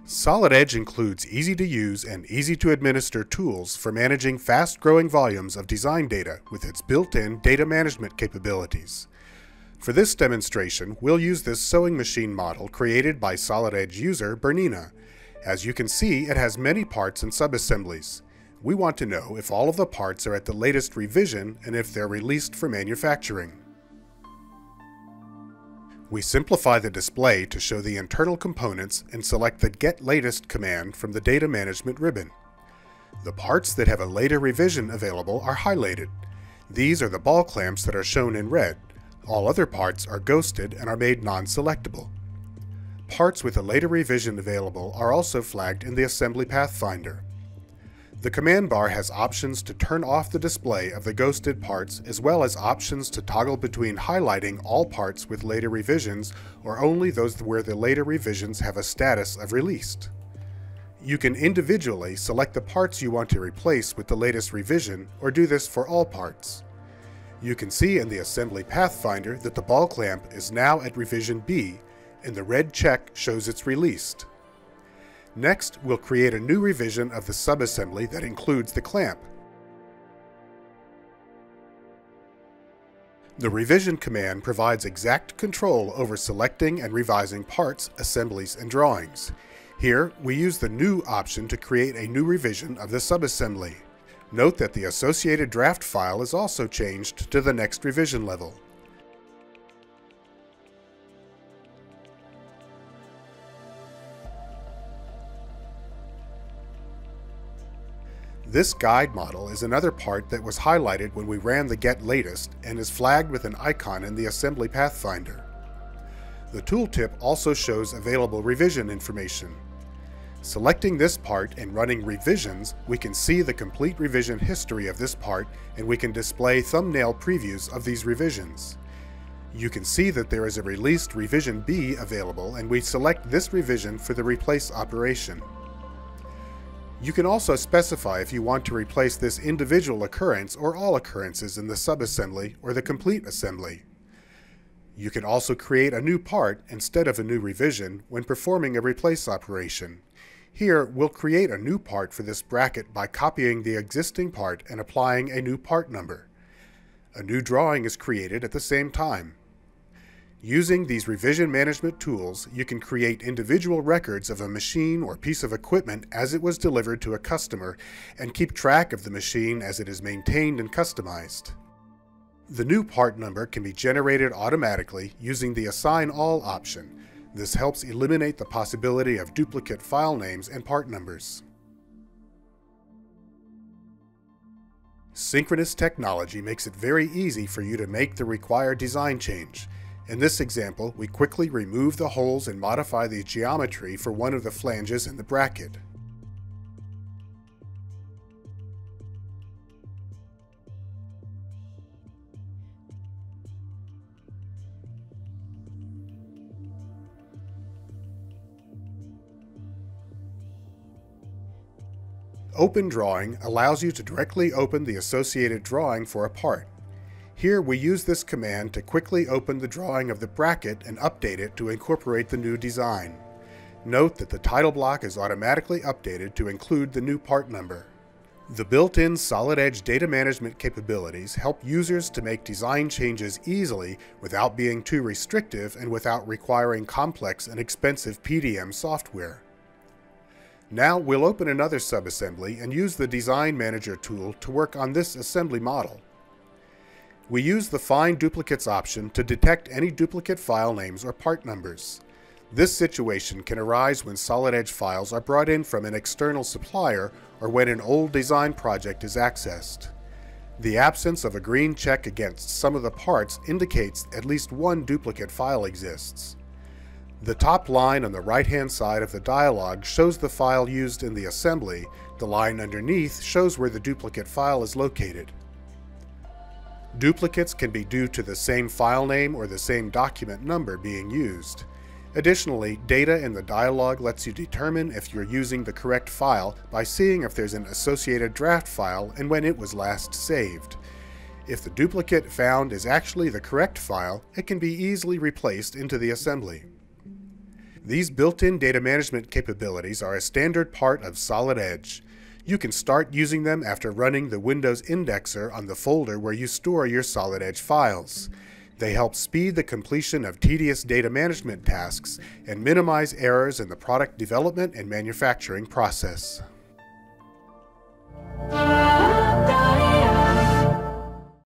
Solid Edge includes easy-to-use and easy-to-administer tools for managing fast-growing volumes of design data with its built-in data management capabilities. For this demonstration, we'll use this sewing machine model created by Solid Edge user Bernina. As you can see, it has many parts and subassemblies. We want to know if all of the parts are at the latest revision and if they're released for manufacturing. We simplify the display to show the internal components and select the Get Latest command from the Data Management ribbon. The parts that have a later revision available are highlighted. These are the ball clamps that are shown in red. All other parts are ghosted and are made non-selectable. Parts with a later revision available are also flagged in the Assembly Pathfinder. The command bar has options to turn off the display of the ghosted parts as well as options to toggle between highlighting all parts with later revisions or only those where the later revisions have a status of released. You can individually select the parts you want to replace with the latest revision or do this for all parts. You can see in the Assembly Pathfinder that the ball clamp is now at revision B and the red check shows it's released. Next, we'll create a new revision of the subassembly that includes the clamp. The revision command provides exact control over selecting and revising parts, assemblies, and drawings. Here, we use the New option to create a new revision of the subassembly. Note that the associated draft file is also changed to the next revision level. This guide model is another part that was highlighted when we ran the Get Latest and is flagged with an icon in the Assembly Pathfinder. The tooltip also shows available revision information. Selecting this part and running revisions, we can see the complete revision history of this part and we can display thumbnail previews of these revisions. You can see that there is a released revision B available and we select this revision for the replace operation. You can also specify if you want to replace this individual occurrence or all occurrences in the subassembly or the complete assembly. You can also create a new part instead of a new revision when performing a replace operation. Here, we'll create a new part for this bracket by copying the existing part and applying a new part number. A new drawing is created at the same time. Using these revision management tools, you can create individual records of a machine or piece of equipment as it was delivered to a customer and keep track of the machine as it is maintained and customized. The new part number can be generated automatically using the Assign All option. This helps eliminate the possibility of duplicate file names and part numbers. Synchronous technology makes it very easy for you to make the required design change. In this example, we quickly remove the holes and modify the geometry for one of the flanges in the bracket. Open Drawing allows you to directly open the associated drawing for a part. Here we use this command to quickly open the drawing of the bracket and update it to incorporate the new design. Note that the title block is automatically updated to include the new part number. The built-in Solid Edge data management capabilities help users to make design changes easily without being too restrictive and without requiring complex and expensive PDM software. Now we'll open another subassembly and use the Design Manager tool to work on this assembly model. We use the Find Duplicates option to detect any duplicate file names or part numbers. This situation can arise when Solid Edge files are brought in from an external supplier or when an old design project is accessed. The absence of a green check against some of the parts indicates at least one duplicate file exists. The top line on the right-hand side of the dialog shows the file used in the assembly. The line underneath shows where the duplicate file is located. Duplicates can be due to the same file name or the same document number being used. Additionally, data in the dialog lets you determine if you're using the correct file by seeing if there's an associated draft file and when it was last saved. If the duplicate found is actually the correct file, it can be easily replaced into the assembly. These built-in data management capabilities are a standard part of Solid Edge. You can start using them after running the Windows indexer on the folder where you store your Solid Edge files. They help speed the completion of tedious data management tasks and minimize errors in the product development and manufacturing process.